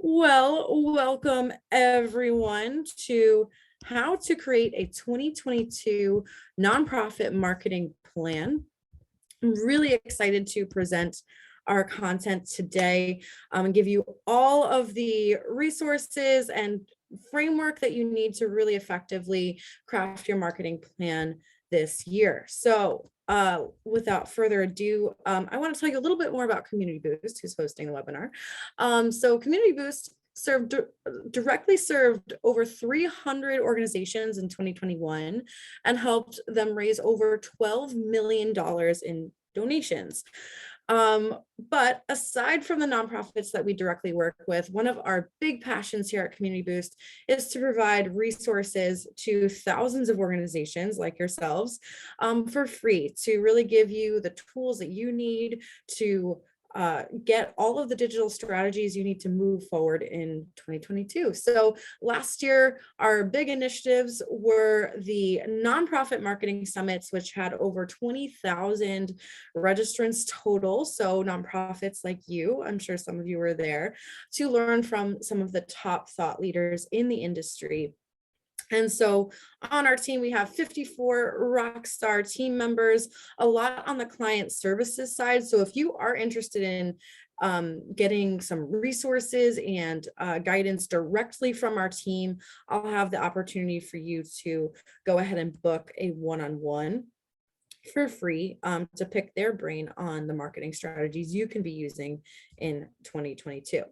Well, welcome everyone to how to create a 2022 nonprofit marketing plan. I'm really excited to present our content today and give you all of the resources and framework that you need to really effectively craft your marketing plan this year. So without further ado, I want to tell you a little bit more about Community Boost, who's hosting the webinar. So Community Boost directly served over 300 organizations in 2021 and helped them raise over $12 million in donations. But aside from the nonprofits that we directly work with, one of our big passions here at Community Boost is to provide resources to thousands of organizations like yourselves for free, to really give you the tools that you need to get all of the digital strategies you need to move forward in 2022. So last year, our big initiatives were the nonprofit marketing summits, which had over 20,000 registrants total. So nonprofits like you, I'm sure some of you were there, to learn from some of the top thought leaders in the industry. And so on our team, we have 54 rockstar team members, a lot on the client services side. So if you are interested in getting some resources and guidance directly from our team, I'll have the opportunity for you to go ahead and book a one-on-one for free to pick their brain on the marketing strategies you can be using in 2022.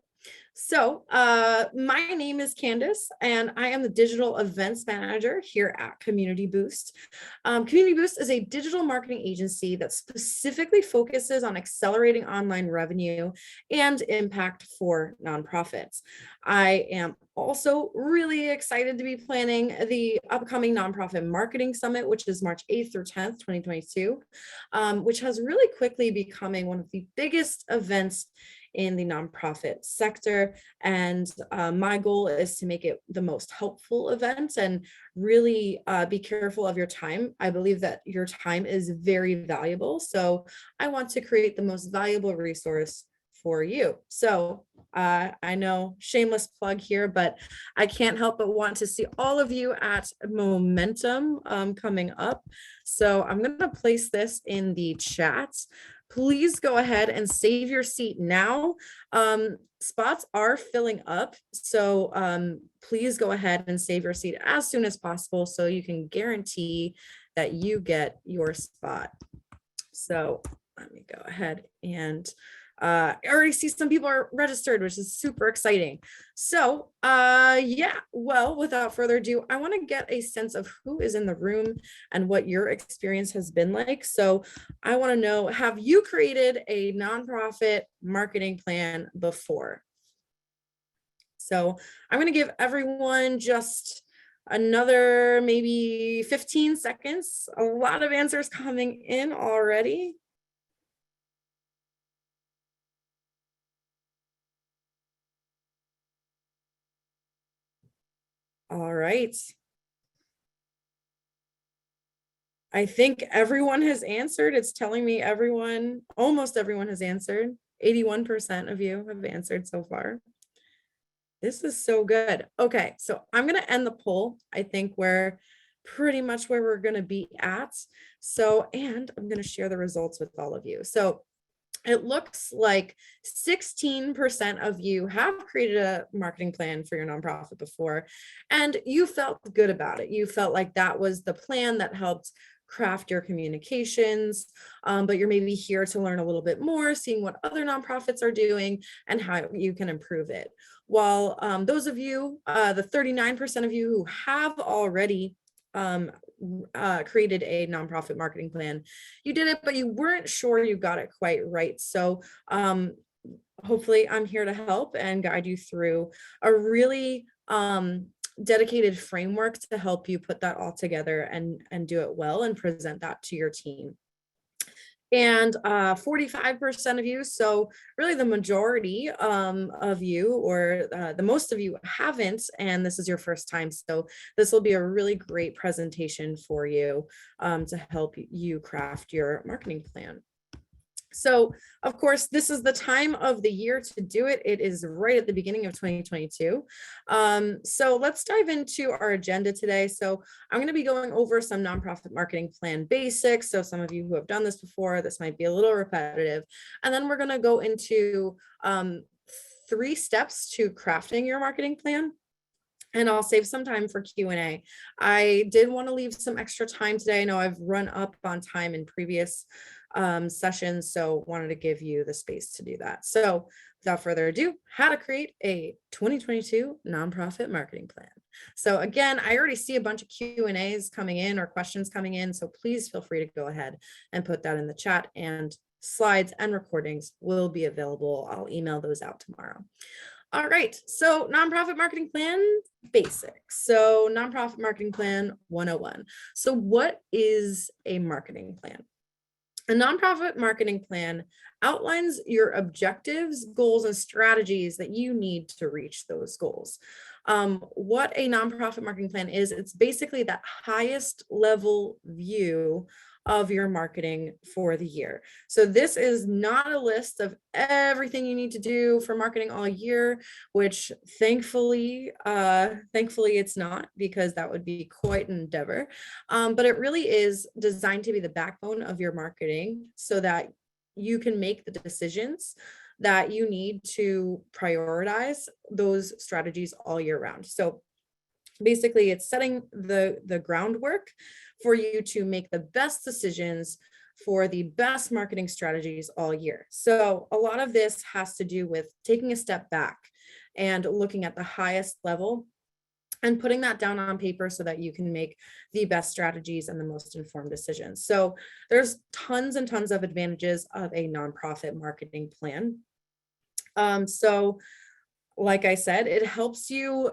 So my name is Candace, and I am the digital events manager here at Community Boost. Community Boost is a digital marketing agency that specifically focuses on accelerating online revenue and impact for nonprofits. I am also really excited to be planning the upcoming Nonprofit Marketing Summit, which is March 8th through 10th, 2022, which has really quickly becoming one of the biggest events in the nonprofit sector. And my goal is to make it the most helpful event and really be careful of your time. I believe that your time is very valuable. So I want to create the most valuable resource for you. So I know, shameless plug here, but I can't help but want to see all of you at Momentum coming up. So I'm going to place this in the chat. Please go ahead and save your seat now. Spots are filling up, so please go ahead and save your seat as soon as possible so you can guarantee that you get your spot. So let me go ahead and I already see some people are registered, which is super exciting. So yeah, well, without further ado, I want to get a sense of who is in the room and what your experience has been like. So I want to know, have you created a nonprofit marketing plan before? So I'm going to give everyone just another maybe 15 seconds. A lot of answers coming in already. All right. I think everyone has answered. It's telling me almost everyone has answered. 81% of you have answered so far. This is so good. Okay, so I'm going to end the poll. I think we're pretty much where we're going to be at. So, and I'm going to share the results with all of you. So it looks like 16% of you have created a marketing plan for your nonprofit before, and you felt good about it. You felt like that was the plan that helped craft your communications, but you're maybe here to learn a little bit more, seeing what other nonprofits are doing and how you can improve it. While those of you, the 39% of you who have already created a nonprofit marketing plan, you did it, but you weren't sure you got it quite right. So hopefully I'm here to help and guide you through a really dedicated framework to help you put that all together and do it well and present that to your team. And 45% of you, so really the majority of you, or the most of you haven't, and this is your first time. So this will be a really great presentation for you to help you craft your marketing plan. So, of course, this is the time of the year to do it. It is right at the beginning of 2022. So let's dive into our agenda today. So I'm going to be going over some nonprofit marketing plan basics. So some of you who have done this before, this might be a little repetitive. And then we're going to go into 3 steps to crafting your marketing plan. And I'll save some time for Q&A. I did want to leave some extra time today. I know I've run up on time in previous sessions, so wanted to give you the space to do that. So without further ado, how to create a 2022 nonprofit marketing plan. So again, I already see a bunch of Q&As coming in or questions coming in, so please feel free to go ahead and put that in the chat, and slides and recordings will be available. I'll email those out tomorrow. All right, so nonprofit marketing plan basics. So nonprofit marketing plan 101. So what is a marketing plan? A nonprofit marketing plan outlines your objectives, goals, and strategies that you need to reach those goals. What a nonprofit marketing plan is, it's basically that highest level view of your marketing for the year. So this is not a list of everything you need to do for marketing all year, which thankfully it's not, because that would be quite an endeavor. But it really is designed to be the backbone of your marketing so that you can make the decisions that you need to prioritize those strategies all year round. So basically, it's setting the groundwork for you to make the best decisions for the best marketing strategies all year. So a lot of this has to do with taking a step back and looking at the highest level and putting that down on paper so that you can make the best strategies and the most informed decisions. So there's tons and tons of advantages of a nonprofit marketing plan. So like I said, it helps you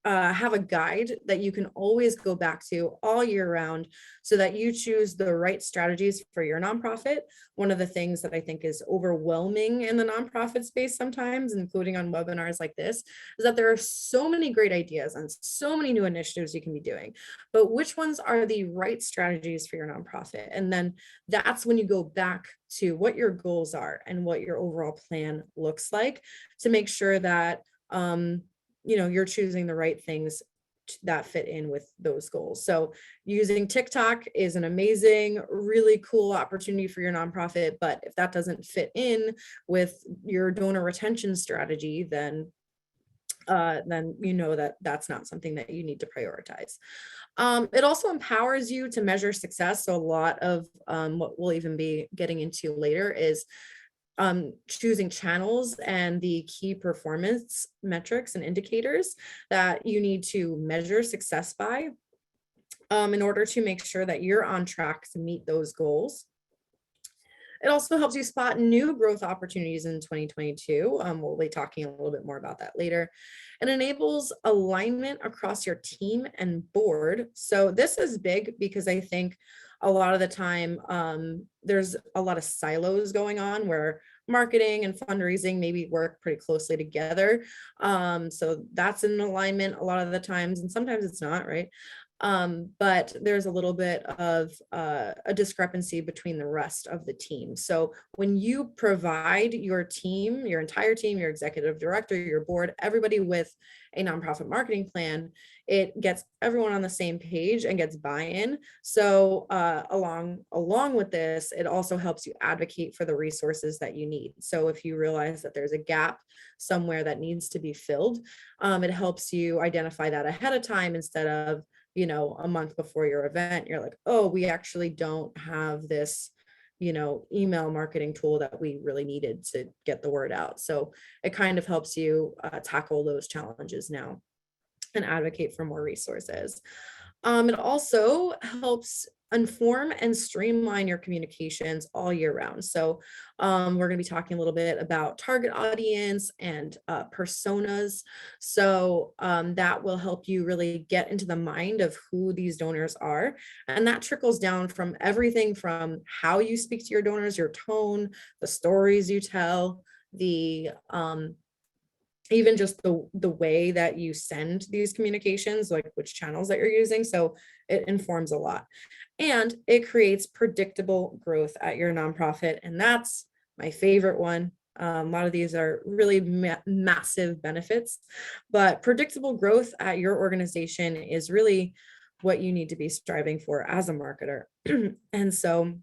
have a guide that you can always go back to all year round so that you choose the right strategies for your nonprofit. One of the things that I think is overwhelming in the nonprofit space sometimes, including on webinars like this, is that there are so many great ideas and so many new initiatives you can be doing, but which ones are the right strategies for your nonprofit? And then that's when you go back to what your goals are and what your overall plan looks like to make sure that you're choosing the right things that fit in with those goals. So using TikTok is an amazing, really cool opportunity for your nonprofit. But if that doesn't fit in with your donor retention strategy, then you know that that's not something that you need to prioritize. It also empowers you to measure success. So a lot of what we'll even be getting into later is choosing channels and the key performance metrics and indicators that you need to measure success by in order to make sure that you're on track to meet those goals. It also helps you spot new growth opportunities in 2022. We'll be talking a little bit more about that later. It enables alignment across your team and board. So this is big because I think a lot of the time there's a lot of silos going on where marketing and fundraising maybe work pretty closely together. So that's in alignment a lot of the times, and sometimes it's not, right? But there's a little bit of a discrepancy between the rest of the team. So when you provide your team, your entire team, your executive director, your board, everybody with a nonprofit marketing plan, it gets everyone on the same page and gets buy-in. So along with this, it also helps you advocate for the resources that you need. So if you realize that there's a gap somewhere that needs to be filled, it helps you identify that ahead of time instead of a month before your event, you're like, oh, we actually don't have this, email marketing tool that we really needed to get the word out. So it kind of helps you tackle those challenges now and advocate for more resources. It also helps inform and streamline your communications all year round. So we're going to be talking a little bit about target audience and personas. So that will help you really get into the mind of who these donors are. And that trickles down from everything from how you speak to your donors, your tone, the stories you tell, the even just the way that you send these communications, like which channels that you're using. So it informs a lot. And it creates predictable growth at your nonprofit. And that's my favorite one. A lot of these are really massive benefits, but predictable growth at your organization is really what you need to be striving for as a marketer. And so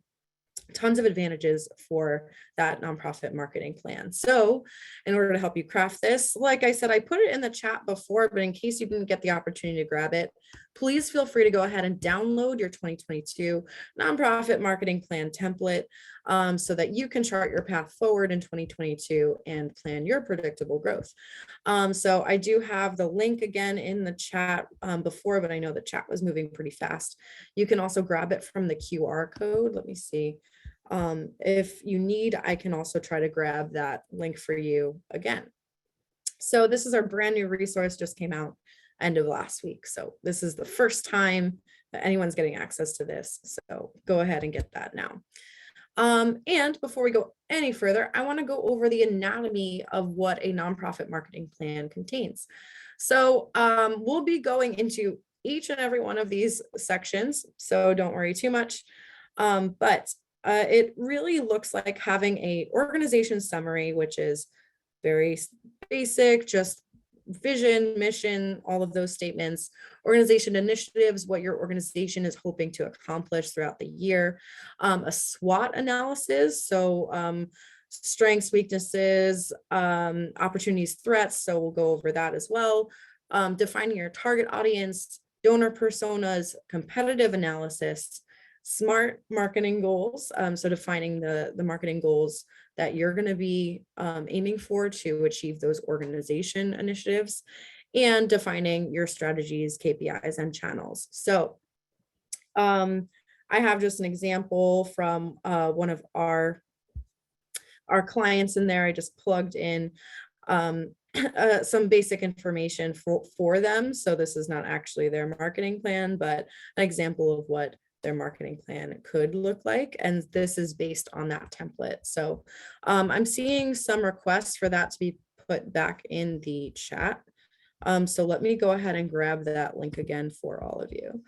tons of advantages for that nonprofit marketing plan. So in order to help you craft this, like I said, I put it in the chat before, but in case you didn't get the opportunity to grab it, please feel free to go ahead and download your 2022 nonprofit marketing plan template so that you can chart your path forward in 2022 and plan your predictable growth. So I do have the link again in the chat before, but I know the chat was moving pretty fast. You can also grab it from the QR code. Let me see. If you need, I can also try to grab that link for you again. So this is our brand new resource, just came out end of last week. So this is the first time that anyone's getting access to this. So go ahead and get that now. And before we go any further, I want to go over the anatomy of what a nonprofit marketing plan contains. So we'll be going into each and every one of these sections, so don't worry too much. But it really looks like having a organization summary, which is very basic, just vision, mission, all of those statements, organization initiatives, what your organization is hoping to accomplish throughout the year, a SWOT analysis, so strengths, weaknesses, opportunities, threats, so we'll go over that as well, defining your target audience, donor personas, competitive analysis, SMART marketing goals, so defining the marketing goals that you're going to be aiming for to achieve those organization initiatives, and defining your strategies, KPIs, and channels. So I have just an example from one of our clients in there. I just plugged in some basic information for them. So this is not actually their marketing plan, but an example of what their marketing plan could look like. And this is based on that template. So I'm seeing some requests for that to be put back in the chat. So let me go ahead and grab that link again for all of you.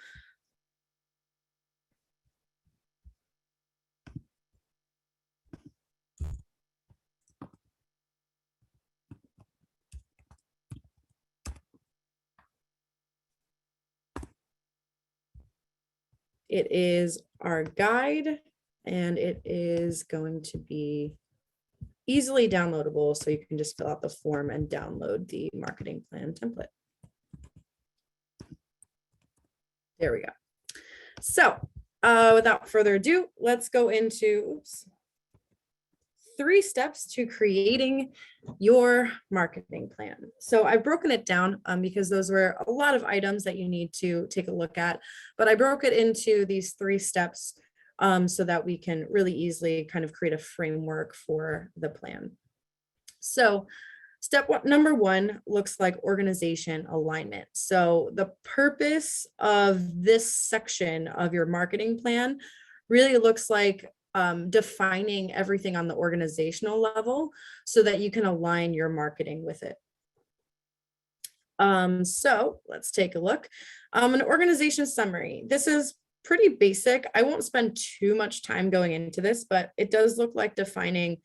It is our guide, and it is going to be easily downloadable, so you can just fill out the form and download the marketing plan template. There we go. So without further ado, let's go into 3 steps to creating your marketing plan. So I've broken it down because those were a lot of items that you need to take a look at, but I broke it into these 3 steps so that we can really easily kind of create a framework for the plan. So number 1 looks like organization alignment. So the purpose of this section of your marketing plan really looks like defining everything on the organizational level so that you can align your marketing with it. So let's take a look. An organization summary. This is pretty basic. I won't spend too much time going into this, but it does look like defining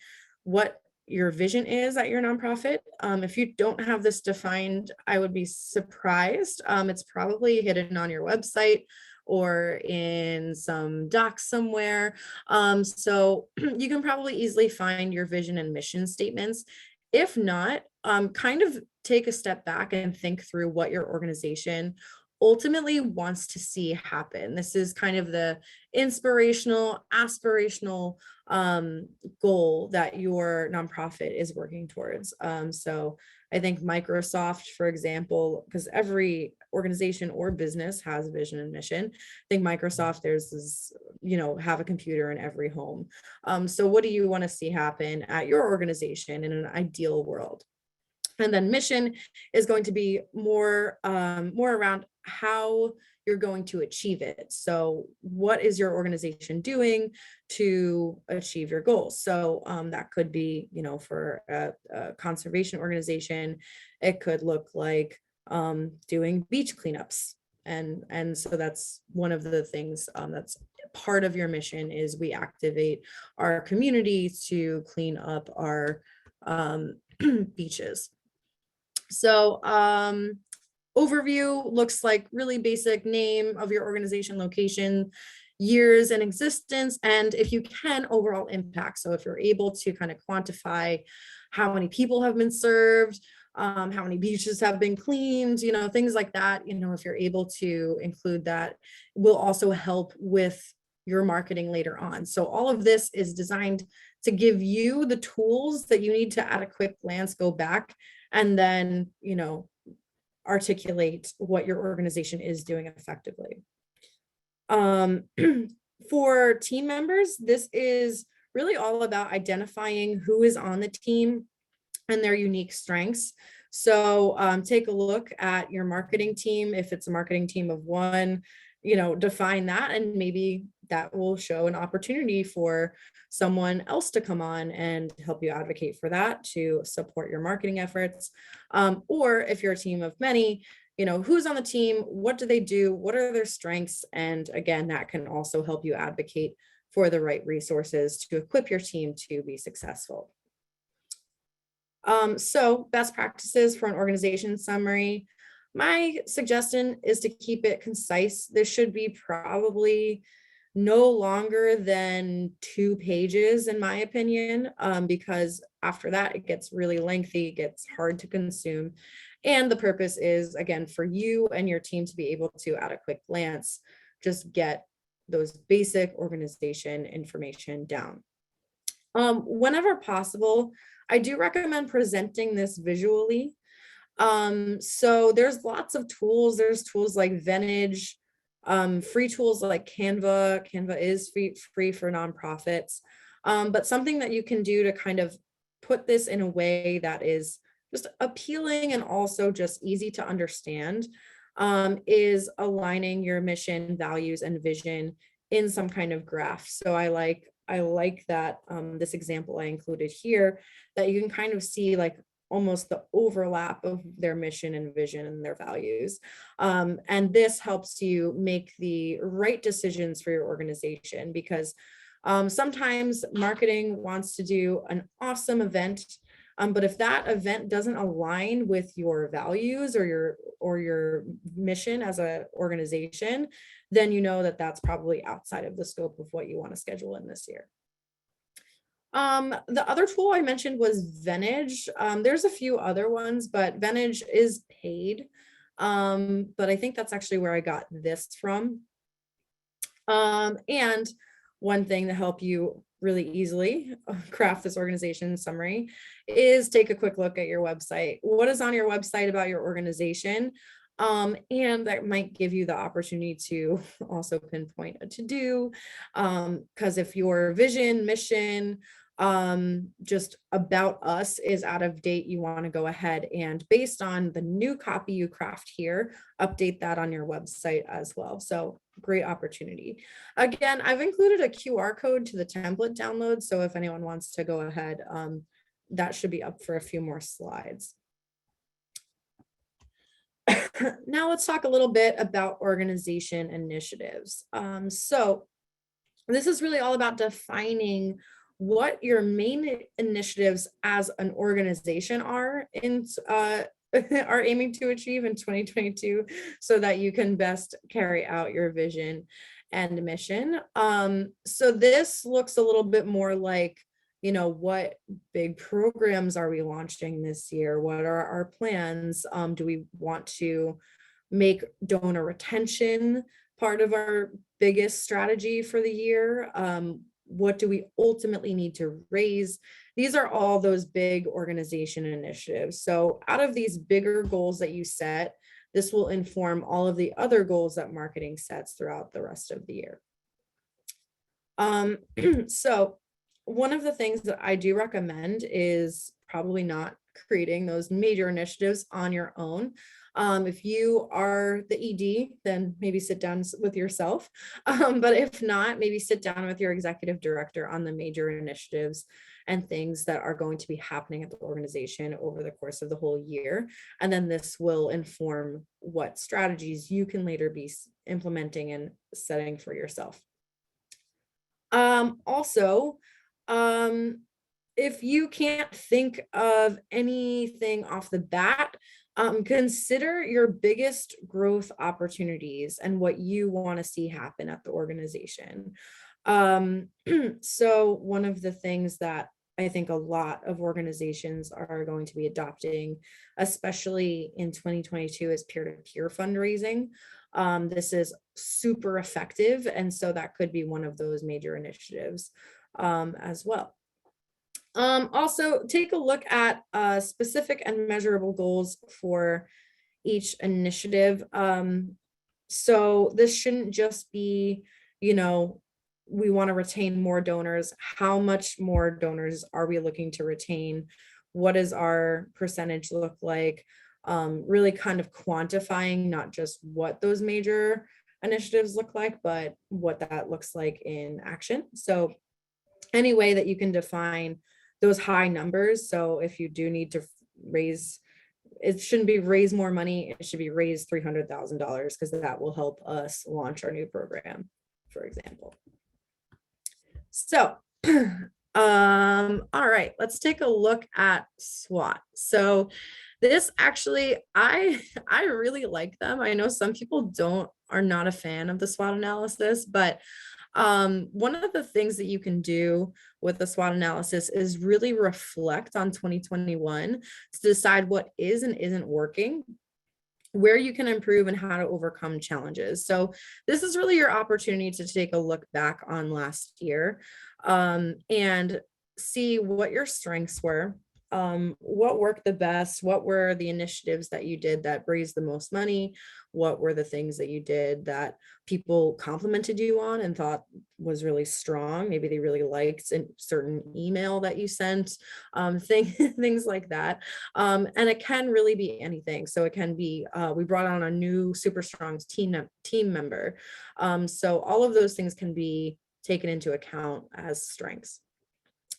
what your vision is at your nonprofit. If you don't have this defined, I would be surprised. It's probably hidden on your website or in some docs somewhere. So you can probably easily find your vision and mission statements. If not, kind of take a step back and think through what your organization ultimately wants to see happen. This is kind of the inspirational, aspirational goal that your nonprofit is working towards. So I think Microsoft, for example, because every organization or business has vision and mission. I think Microsoft, there's this, have a computer in every home. So what do you want to see happen at your organization in an ideal world? And then mission is going to be more around how you're going to achieve it. So what is your organization doing to achieve your goals? So that could be, for a conservation organization, it could look like doing beach cleanups And so that's one of the things that's part of your mission, is we activate our community to clean up our beaches. So overview looks like really basic: name of your organization, location, years in existence, and if you can, overall impact. So if you're able to kind of quantify how many people have been served, how many beaches have been cleaned, things like that, if you're able to include that, will also help with your marketing later on. So all of this is designed to give you the tools that you need to, at a quick glance, go back and then, articulate what your organization is doing effectively. For team members, this is really all about identifying who is on the team and their unique strengths. So take a look at your marketing team. If it's a marketing team of one, define that, and maybe that will show an opportunity for someone else to come on and help you advocate for that, to support your marketing efforts. Or if you're a team of many, who's on the team, what do they do, what are their strengths? And again, that can also help you advocate for the right resources to equip your team to be successful. So best practices for an organization summary. My suggestion is to keep it concise. This should be probably no longer than 2 pages, in my opinion, because after that, it gets really lengthy, it gets hard to consume. And the purpose is, again, for you and your team to be able to, at a quick glance, just get those basic organization information down. Whenever possible, I do recommend presenting this visually. So there's lots of tools. There's tools like Venage, free tools like Canva. Canva is free for nonprofits. But something that you can do to kind of put this in a way that is just appealing and also just easy to understand, is aligning your mission, values, and vision in some kind of graph. So I like that this example I included here, that you can kind of see like almost the overlap of their mission and vision and their values. And this helps you make the right decisions for your organization, because sometimes marketing wants to do an awesome event, but if that event doesn't align with your values or your mission as an organization, then that's probably outside of the scope of what you want to schedule in this year. The other tool I mentioned was Venage. There's a few other ones, but Venage is paid. But I think that's actually where I got this from. And one thing to help you really easily craft this organization summary is take a quick look at your website. What is on your website about your organization? And that might give you the opportunity to also pinpoint a to-do, because if your vision, mission, just about us is out of date, you want to go ahead and, based on the new copy you craft here, update that on your website as well. So great opportunity. Again, I've included a QR code to the template download, so if anyone wants to go ahead, that should be up for a few more slides. Now let's talk a little bit about organization initiatives. So this is really all about defining what your main initiatives as an organization are aiming to achieve in 2022, so that you can best carry out your vision and mission. So this looks a little bit more like, what big programs are we launching this year? What are our plans? Do we want to make donor retention part of our biggest strategy for the year? What do we ultimately need to raise? These are all those big organization initiatives. So out of these bigger goals that you set, this will inform all of the other goals that marketing sets throughout the rest of the year. So one of the things that I do recommend is probably not creating those major initiatives on your own. If you are the ED, then maybe sit down with yourself. But if not, maybe sit down with your executive director on the major initiatives and things that are going to be happening at the organization over the course of the whole year. And then this will inform what strategies you can later be implementing and setting for yourself. Also, if you can't think of anything off the bat, consider your biggest growth opportunities and what you want to see happen at the organization. So one of the things that I think a lot of organizations are going to be adopting, especially in 2022, is peer-to-peer fundraising. This is super effective, and so that could be one of those major initiatives as well. Also, take a look at specific and measurable goals for each initiative. So this shouldn't just be, we want to retain more donors. How much more donors are we looking to retain? What does our percentage look like? Really kind of quantifying not just what those major initiatives look like, but what that looks like in action. So any way that you can define those high numbers. So if you do need to raise, it shouldn't be raise more money, it should be raise $300,000, because that will help us launch our new program, for example. So, all right, let's take a look at SWOT. So this actually, I really like them. I know some people are not a fan of the SWOT analysis, but one of the things that you can do with the SWOT analysis is really reflect on 2021 to decide what is and isn't working, where you can improve, and how to overcome challenges. So this is really your opportunity to take a look back on last year and see what your strengths were, what worked the best, what were the initiatives that you did that raised the most money, what were the things that you did that people complimented you on and thought was really strong. Maybe they really liked a certain email that you sent, things like that. And it can really be anything. So it can be, we brought on a new super strong team member. So all of those things can be taken into account as strengths.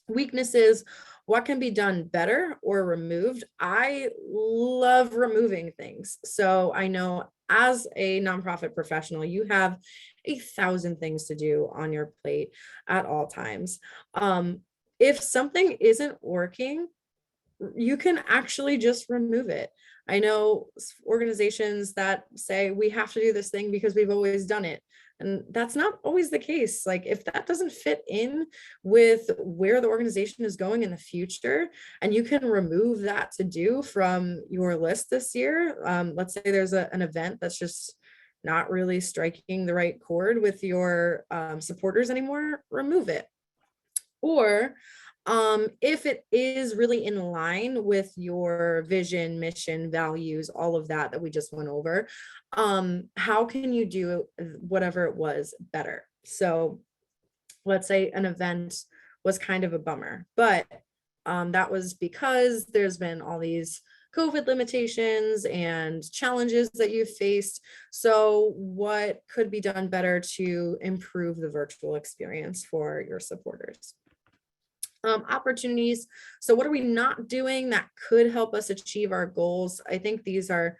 Weaknesses, what can be done better or removed? I love removing things. So I know as a nonprofit professional, you have 1,000 things to do on your plate at all times. If something isn't working, you can actually just remove it. I know organizations that say we have to do this thing because we've always done it. And that's not always the case. Like if that doesn't fit in with where the organization is going in the future, and you can remove that to do from your list this year, let's say there's an event that's just not really striking the right chord with your supporters anymore, remove it. Or if it is really in line with your vision, mission, values, all of that we just went over, how can you do whatever it was better? So let's say an event was kind of a bummer, but that was because there's been all these COVID limitations and challenges that you've faced. So what could be done better to improve the virtual experience for your supporters? Opportunities. So what are we not doing that could help us achieve our goals? I think these are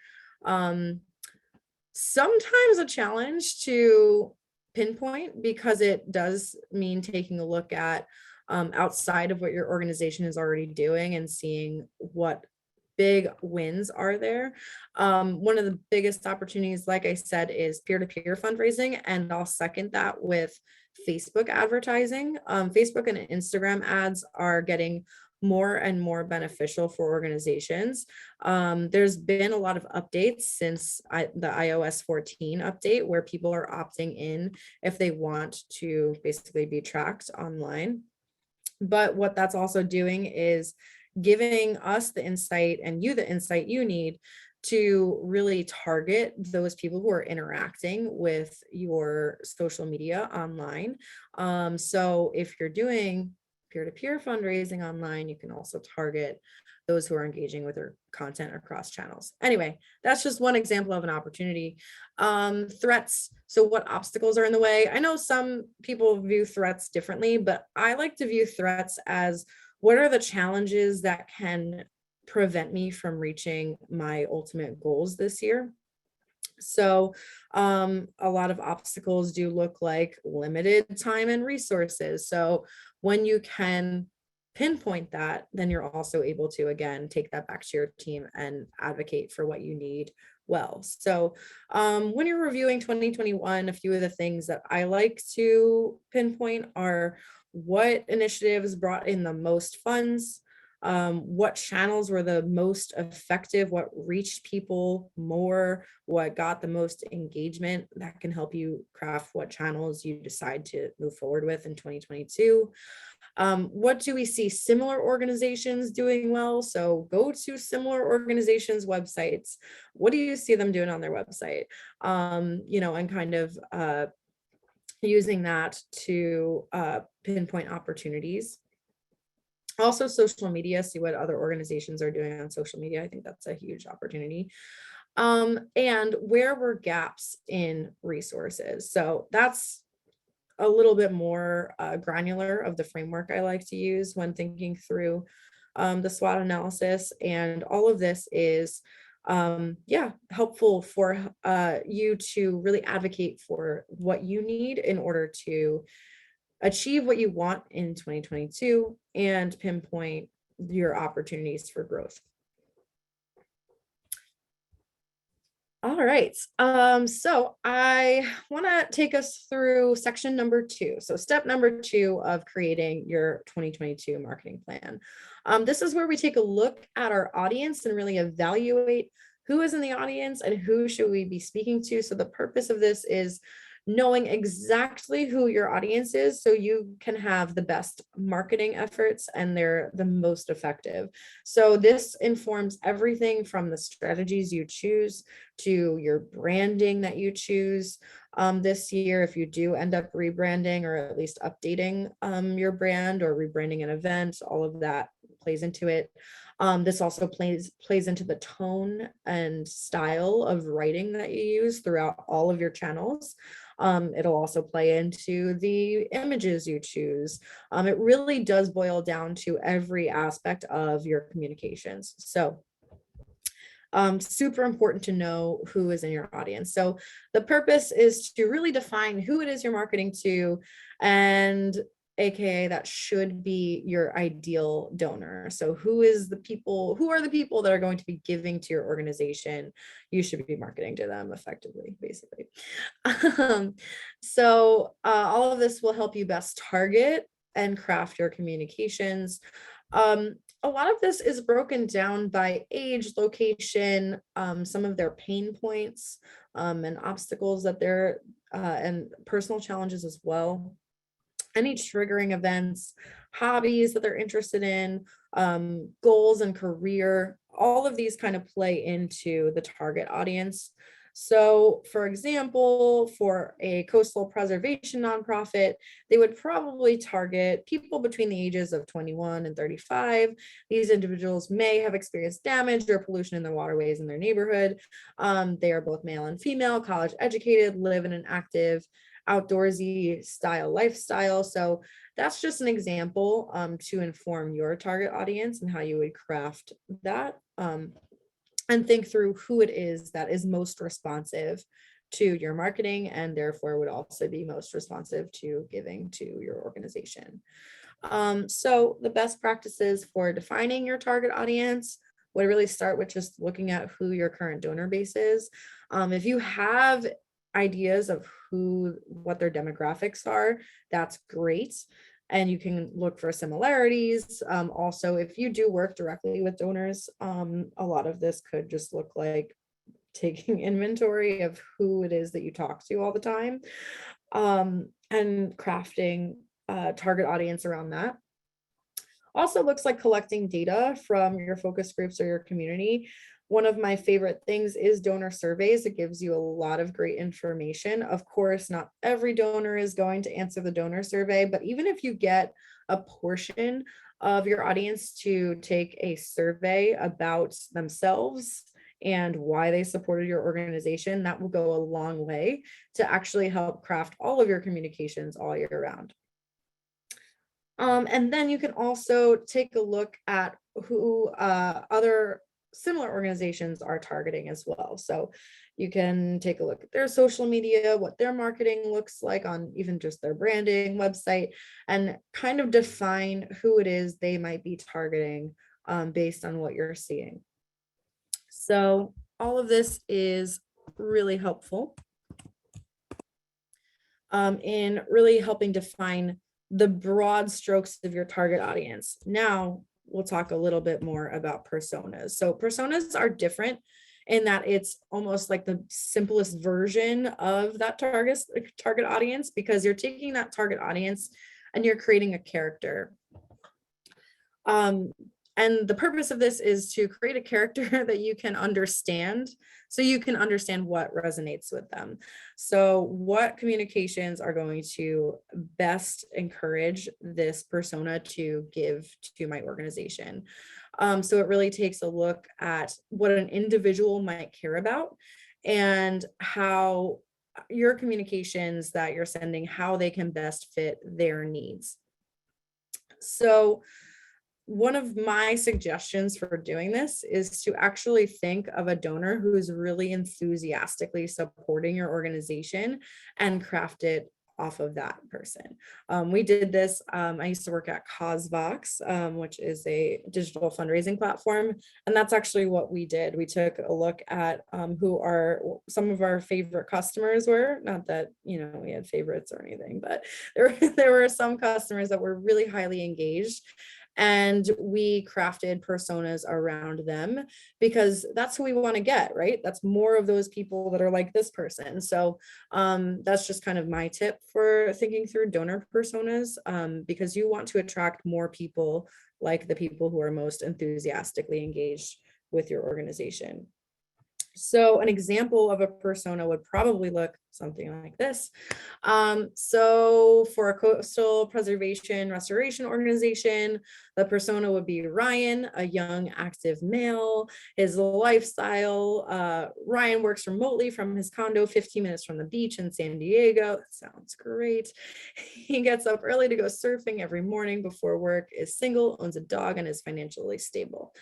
sometimes a challenge to pinpoint, because it does mean taking a look at outside of what your organization is already doing and seeing what big wins are there. One of the biggest opportunities, like I said, is peer-to-peer fundraising, and I'll second that with Facebook advertising. Facebook and Instagram ads are getting more and more beneficial for organizations. There's been a lot of updates since the iOS 14 update, where people are opting in if they want to basically be tracked online. But what that's also doing is giving us the insight and you the insight you need to really target those people who are interacting with your social media online. So if you're doing peer-to-peer fundraising online, you can also target those who are engaging with your content across channels. Anyway, that's just one example of an opportunity. Threats. So what obstacles are in the way? I know some people view threats differently, but I like to view threats as what are the challenges that can prevent me from reaching my ultimate goals this year? So a lot of obstacles do look like limited time and resources. So when you can pinpoint that, then you're also able to, again, take that back to your team and advocate for what you need well. So when you're reviewing 2021, a few of the things that I like to pinpoint are what initiatives brought in the most funds, what channels were the most effective, what reached people more, what got the most engagement. That can help you craft what channels you decide to move forward with in 2022. What do we see similar organizations doing well? So go to similar organizations' websites. What do you see them doing on their website? And kind of using that to pinpoint opportunities. Also social media, see what other organizations are doing on social media. I think that's a huge opportunity. And where were gaps in resources? So that's a little bit more granular of the framework I like to use when thinking through the SWOT analysis. And all of this is helpful for you to really advocate for what you need in order to achieve what you want in 2022 and pinpoint your opportunities for growth. All right, so I want to take us through section number 2. So step number 2 of creating your 2022 marketing plan. This is where we take a look at our audience and really evaluate who is in the audience and who should we be speaking to. So the purpose of this is knowing exactly who your audience is so you can have the best marketing efforts and they're the most effective. So this informs everything from the strategies you choose to your branding that you choose this year. If you do end up rebranding or at least updating your brand or rebranding an event, all of that plays into it. This also plays into the tone and style of writing that you use throughout all of your channels. It'll also play into the images you choose. It really does boil down to every aspect of your communications. So super important to know who is in your audience. So the purpose is to really define who it is you're marketing to, and AKA that should be your ideal donor. So who are the people that are going to be giving to your organization? You should be marketing to them effectively, basically. So all of this will help you best target and craft your communications. A lot of this is broken down by age, location, some of their pain points, and obstacles that they're and personal challenges as well. Any triggering events, hobbies that they're interested in, goals and career, all of these kind of play into the target audience. So for example, for a coastal preservation nonprofit, they would probably target people between the ages of 21 and 35. These individuals may have experienced damage or pollution in their waterways in their neighborhood. They are both male and female, college educated, live in an active outdoorsy style lifestyle. So that's just an example to inform your target audience and how you would craft that and think through who it is that is most responsive to your marketing and therefore would also be most responsive to giving to your organization. So the best practices for defining your target audience would really start with just looking at who your current donor base is. If you have ideas of what their demographics are, that's great. And you can look for similarities. Also, if you do work directly with donors, a lot of this could just look like taking inventory of who it is that you talk to all the time, and crafting a target audience around that. Also looks like collecting data from your focus groups or your community. One of my favorite things is donor surveys. It gives you a lot of great information. Of course, not every donor is going to answer the donor survey, but even if you get a portion of your audience to take a survey about themselves and why they supported your organization, that will go a long way to actually help craft all of your communications all year round. And then you can also take a look at who other similar organizations are targeting as well. So you can take a look at their social media, what their marketing looks like on even just their branding website, and kind of define who it is they might be targeting based on what you're seeing. So all of this is really helpful in really helping define the broad strokes of your target audience. Now we'll talk a little bit more about personas. So personas are different in that it's almost like the simplest version of that target audience, because you're taking that target audience and you're creating a character. And the purpose of this is to create a character that you can understand, so you can understand what resonates with them. So what communications are going to best encourage this persona to give to my organization? So it really takes a look at what an individual might care about and how your communications that you're sending, how they can best fit their needs. So one of my suggestions for doing this is to actually think of a donor who's really enthusiastically supporting your organization and craft it off of that person. We did this. I used to work at CauseVox, which is a digital fundraising platform. And that's actually what we did. We took a look at who some of our favorite customers were. Not that, we had favorites or anything, but there were some customers that were really highly engaged. And we crafted personas around them because that's who we want to get, right? That's more of those people that are like this person. So that's just kind of my tip for thinking through donor personas, because you want to attract more people like the people who are most enthusiastically engaged with your organization. So an example of a persona would probably look something like this. So for a coastal preservation restoration organization, the persona would be Ryan, a young active male. His lifestyle, Ryan works remotely from his condo 15 minutes from the beach in San Diego. That sounds great. He gets up early to go surfing every morning before work, is single, owns a dog, and is financially stable.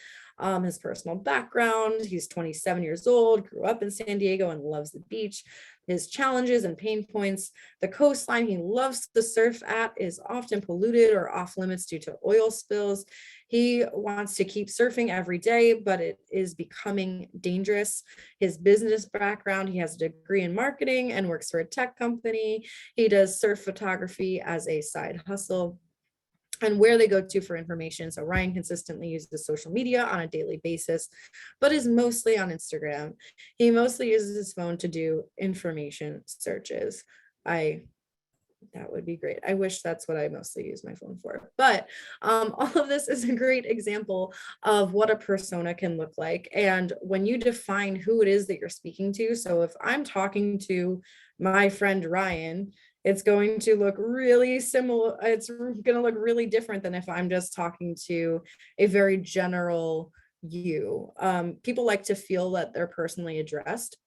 His personal background: he's 27 years old, grew up in San Diego and loves the beach. His challenges and pain points: the coastline he loves to surf at is often polluted or off limits due to oil spills. He wants to keep surfing every day, but it is becoming dangerous. His business background: he has a degree in marketing and works for a tech company. He does surf photography as a side hustle. And where they go to for information: so Ryan consistently uses social media on a daily basis, but is mostly on Instagram. He mostly uses his phone to do information searches. That would be great. I wish that's what I mostly use my phone for. But all of this is a great example of what a persona can look like. And when you define who it is that you're speaking to, so if I'm talking to my friend Ryan, it's going to look really similar. It's going to look really different than if I'm just talking to a very general you. People like to feel that they're personally addressed.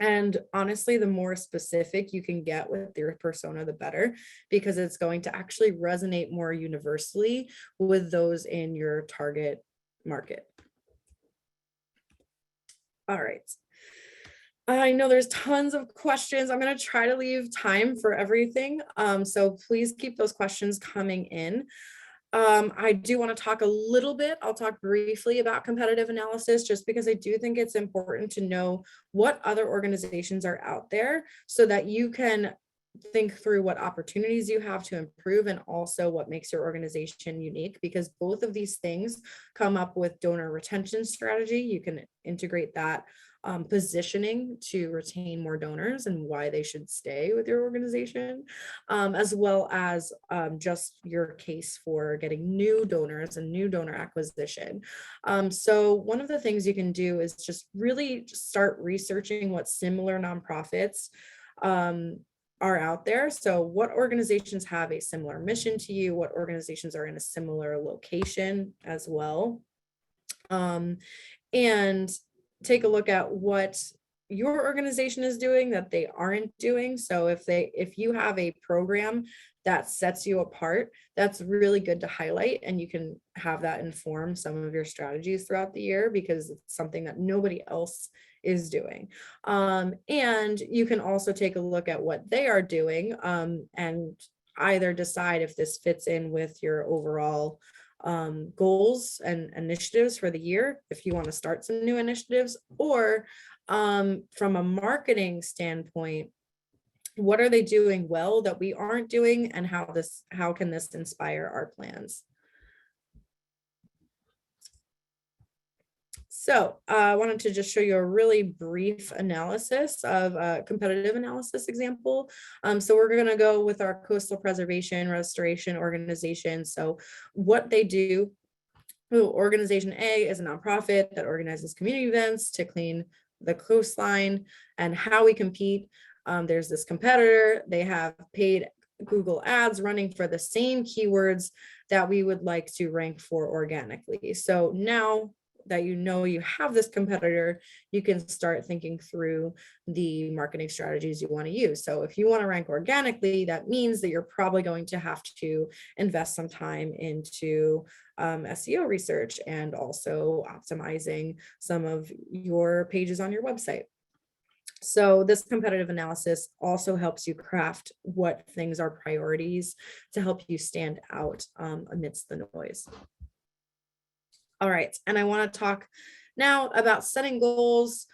And honestly, the more specific you can get with your persona, the better, because it's going to actually resonate more universally with those in your target market. All right. I know there's tons of questions. I'm going to try to leave time for everything. So please keep those questions coming in. I do want to talk a little bit. I'll talk briefly about competitive analysis, just because I do think it's important to know what other organizations are out there so that you can think through what opportunities you have to improve and also what makes your organization unique, because both of these things come up with donor retention strategy. You can integrate that positioning to retain more donors and why they should stay with your organization, as well as just your case for getting new donors and new donor acquisition. So one of the things you can do is just really start researching what similar nonprofits are out there. So what organizations have a similar mission to you? What organizations are in a similar location as well? And take a look at what your organization is doing that they aren't doing. So if you have a program that sets you apart, that's really good to highlight, and you can have that inform some of your strategies throughout the year because it's something that nobody else is doing. And you can also take a look at what they are doing, and either decide if this fits in with your overall goals and initiatives for the year, if you want to start some new initiatives, or from a marketing standpoint, what are they doing well that we aren't doing, and how can this inspire our plans? So I wanted to just show you a really brief analysis of a competitive analysis example. So we're going to go with our coastal preservation restoration organization. So what they do, Organization A is a nonprofit that organizes community events to clean the coastline. And how we compete, there's this competitor, they have paid Google ads running for the same keywords that we would like to rank for organically. So now that you know you have this competitor, you can start thinking through the marketing strategies you want to use. So if you want to rank organically, that means that you're probably going to have to invest some time into SEO research and also optimizing some of your pages on your website. So this competitive analysis also helps you craft what things are priorities to help you stand out amidst the noise. All right, and I want to talk now about setting goals,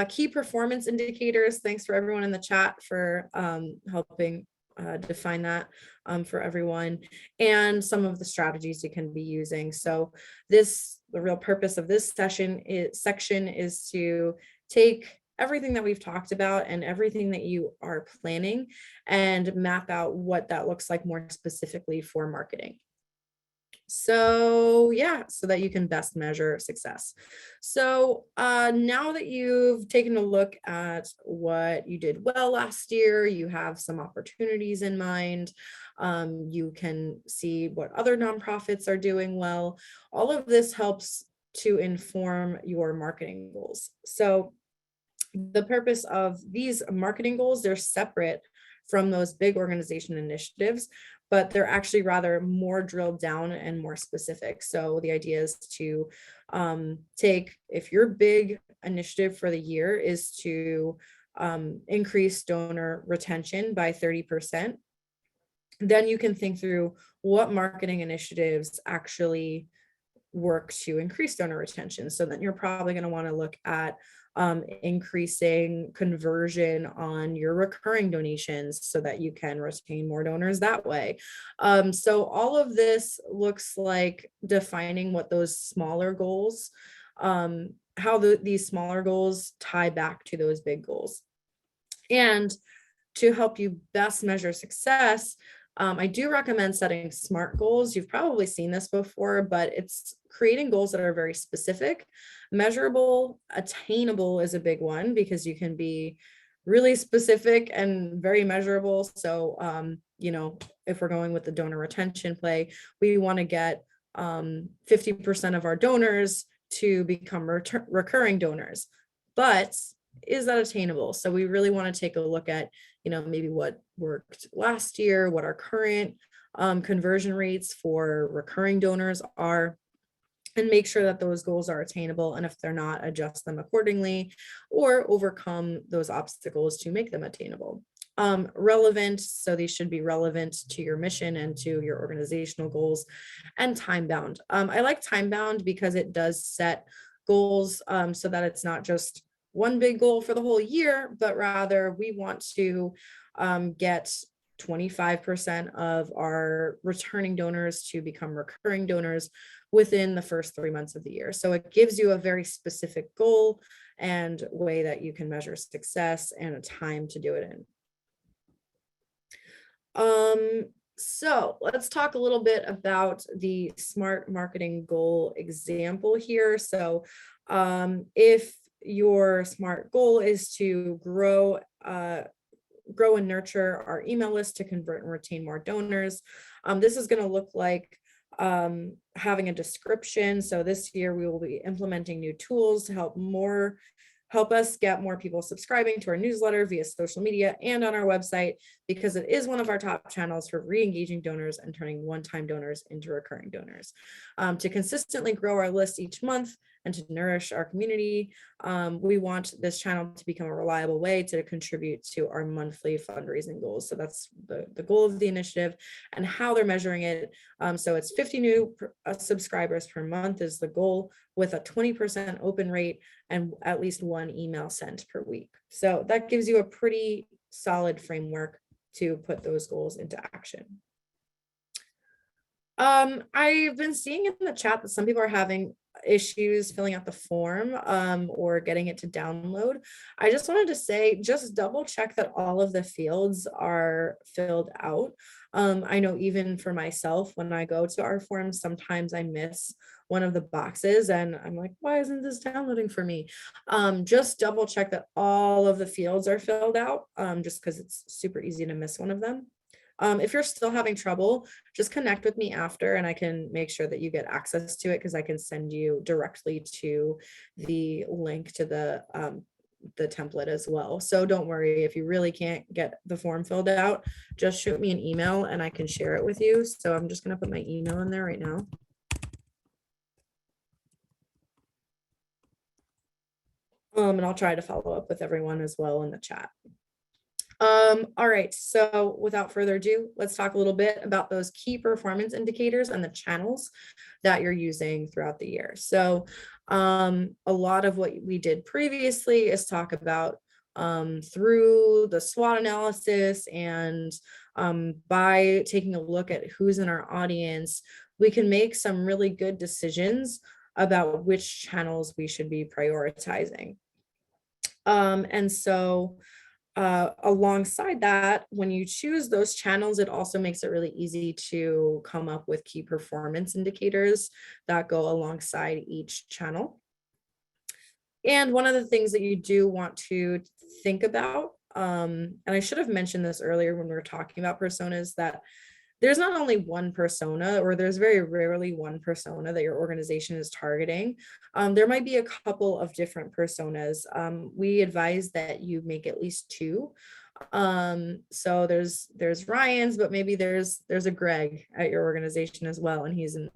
key performance indicators. Thanks for everyone in the chat for helping define that for everyone, and some of the strategies you can be using. So the real purpose of this section is to take everything that we've talked about and everything that you are planning and map out what that looks like more specifically for marketing. So yeah, so that you can best measure success. So now that you've taken a look at what you did well last year, you have some opportunities in mind. You can see what other nonprofits are doing well. All of this helps to inform your marketing goals. So the purpose of these marketing goals, they're separate from those big organization initiatives, but they're actually rather more drilled down and more specific. So the idea is to take, if your big initiative for the year is to increase donor retention by 30%, then you can think through what marketing initiatives actually work to increase donor retention. So then you're probably going to want to look at increasing conversion on your recurring donations so that you can retain more donors that way. So all of this looks like defining what those smaller goals, how these smaller goals tie back to those big goals. And to help you best measure success, I do recommend setting SMART goals. You've probably seen this before, but it's creating goals that are very specific, measurable, attainable is a big one because you can be really specific and very measurable. So, if we're going with the donor retention play, we want to get 50% of our donors to become recurring donors. But is that attainable? So we really want to take a look at, maybe what worked last year, what our current conversion rates for recurring donors are, and make sure that those goals are attainable. And if they're not, adjust them accordingly or overcome those obstacles to make them attainable. Relevant, so these should be relevant to your mission and to your organizational goals, and time bound. I like time bound because it does set goals so that it's not just one big goal for the whole year, but rather we want to get 25% of our returning donors to become recurring donors within the first 3 months of the year. So it gives you a very specific goal and way that you can measure success and a time to do it in. So let's talk a little bit about the SMART marketing goal example here. So if your SMART goal is to grow and nurture our email list to convert and retain more donors, this is going to look like having a description. So this year we will be implementing new tools to help more help us get more people subscribing to our newsletter via social media and on our website, because it is one of our top channels for re-engaging donors and turning one-time donors into recurring donors. To consistently grow our list each month and to nourish our community, we want this channel to become a reliable way to contribute to our monthly fundraising goals. So that's the goal of the initiative and how they're measuring it. So it's 50 new subscribers per month is the goal, with a 20% open rate and at least one email sent per week. So that gives you a pretty solid framework to put those goals into action. I've been seeing in the chat that some people are having issues filling out the form or getting it to download. I just wanted to say, just double check that all of the fields are filled out. I know even for myself, when I go to our form, sometimes I miss one of the boxes and I'm like, why isn't this downloading for me? Just double check that all of the fields are filled out, just because it's super easy to miss one of them. If you're still having trouble, just connect with me after and I can make sure that you get access to it, because I can send you directly to the link to the template as well. So don't worry if you really can't get the form filled out, just shoot me an email and I can share it with you. So I'm just going to put my email in there right now. And I'll try to follow up with everyone as well in the chat. All right, so without further ado, let's talk a little bit about those key performance indicators and the channels that you're using throughout the year. So a lot of what we did previously is talk about through the SWOT analysis and by taking a look at who's in our audience, we can make some really good decisions about which channels we should be prioritizing. And so alongside that, when you choose those channels, it also makes it really easy to come up with key performance indicators that go alongside each channel. And one of the things that you do want to think about, and I should have mentioned this earlier when we were talking about personas, that there's not only one persona, or there's very rarely one persona that your organization is targeting. There might be a couple of different personas. We advise that you make at least two. So there's Ryan's, but maybe there's a Greg at your organization as well, and he's an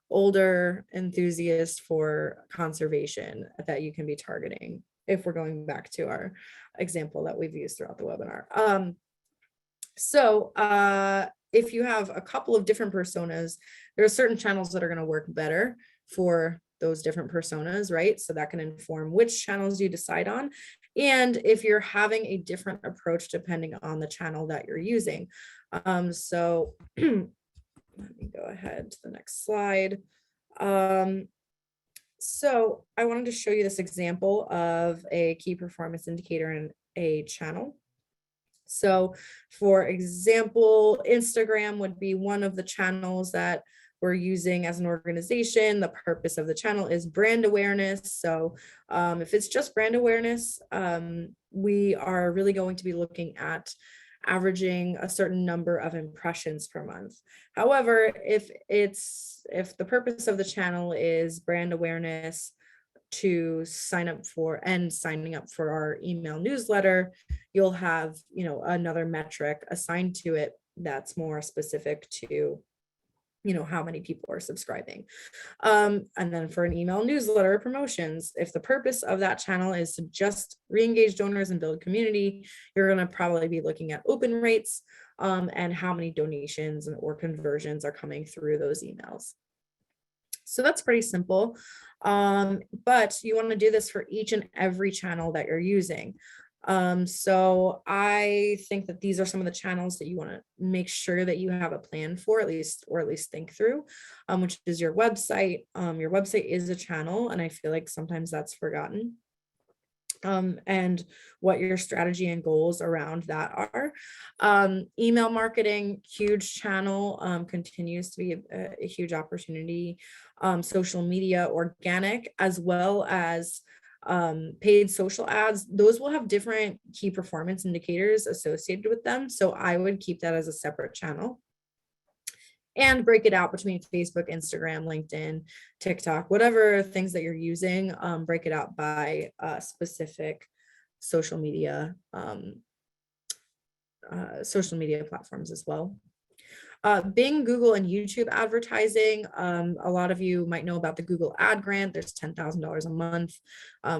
older enthusiast for conservation that you can be targeting, if we're going back to our example that we've used throughout the webinar. If you have a couple of different personas, there are certain channels that are going to work better for those different personas, right? So that can inform which channels you decide on. And if you're having a different approach depending on the channel that you're using. So let me go ahead to the next slide. So I wanted to show you this example of a key performance indicator in a channel. So for example, Instagram would be one of the channels that we're using as an organization. The purpose of the channel is brand awareness. So if it's just brand awareness, we are really going to be looking at averaging a certain number of impressions per month. However, if the purpose of the channel is brand awareness to signing up for our email newsletter, you'll have, another metric assigned to it that's more specific to, how many people are subscribing. And then for an email newsletter promotions, if the purpose of that channel is to just re-engage donors and build community, you're going to probably be looking at open rates and how many donations or conversions are coming through those emails. So that's pretty simple. But you want to do this for each and every channel that you're using. So I think that these are some of the channels that you want to make sure that you have a plan for, at least think through, which is your website. Your website is a channel, and I feel like sometimes that's forgotten. And what your strategy and goals around that are. Email marketing, huge channel, continues to be a huge opportunity. Social media, organic, as well as paid social ads, those will have different key performance indicators associated with them. So I would keep that as a separate channel. and break it out between Facebook, Instagram, LinkedIn, TikTok, whatever things that you're using, break it out by specific social media platforms as well. Bing, Google, and YouTube advertising. A lot of you might know about the Google Ad Grant. There's $10,000 a month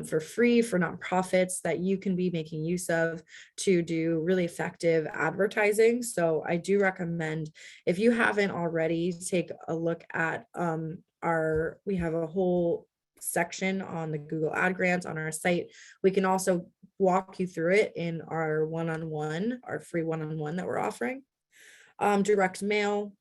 for free for nonprofits that you can be making use of to do really effective advertising. So I do recommend, if you haven't already, take a look at we have a whole section on the Google Ad Grants on our site. We can also walk you through it in our free one-on-one that we're offering. Direct mail.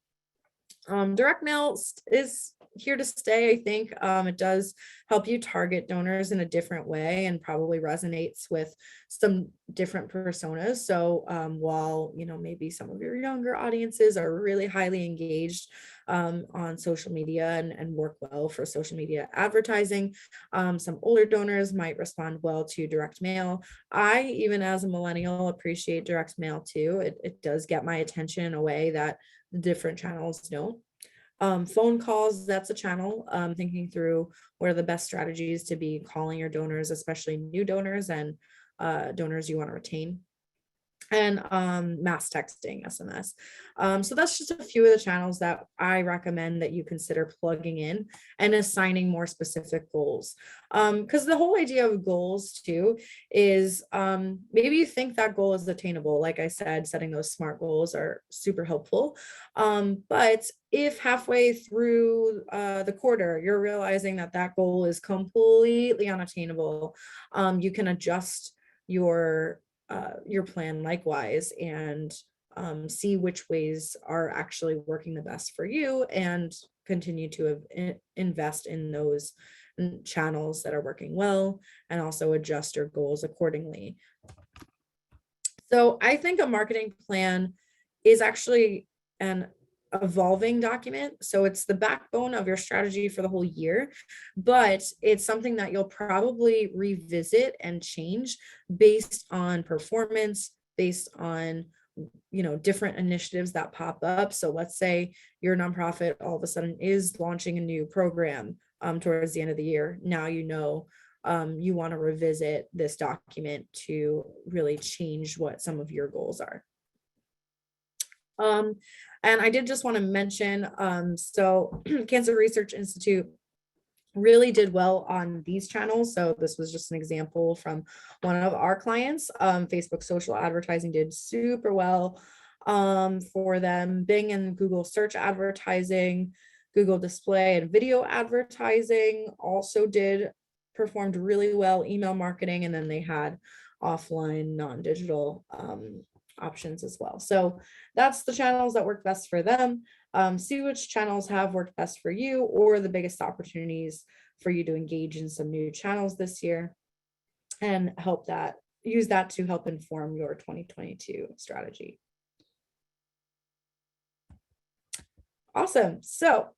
Direct mail is here to stay, I think. It does help you target donors in a different way and probably resonates with some different personas. So while, maybe some of your younger audiences are really highly engaged on social media and work well for social media advertising, some older donors might respond well to direct mail. I, even as a millennial, appreciate direct mail too. It does get my attention in a way that the different channels don't. Phone calls, that's a channel. Thinking through what are the best strategies to be calling your donors, especially new donors and donors you want to retain. And mass texting, SMS. So that's just a few of the channels that I recommend that you consider plugging in and assigning more specific goals. Because the whole idea of goals too is maybe you think that goal is attainable. Like I said, setting those SMART goals are super helpful. But if halfway through the quarter, you're realizing that goal is completely unattainable, you can adjust your plan likewise and see which ways are actually working the best for you and continue to invest in those channels that are working well and also adjust your goals accordingly. So I think a marketing plan is actually an evolving document. So it's the backbone of your strategy for the whole year, but it's something that you'll probably revisit and change based on performance, based on, different initiatives that pop up. So let's say your nonprofit all of a sudden is launching a new program towards the end of the year. Now, you want to revisit this document to really change what some of your goals are. And I did just want to mention, so Cancer Research Institute really did well on these channels. So this was just an example from one of our clients. Facebook social advertising did super well for them. Bing and Google search advertising, Google display and video advertising also performed really well, email marketing, and then they had offline non-digital options as well. So that's the channels that work best for them. See which channels have worked best for you or the biggest opportunities for you to engage in some new channels this year and use that to help inform your 2022 strategy. Awesome. So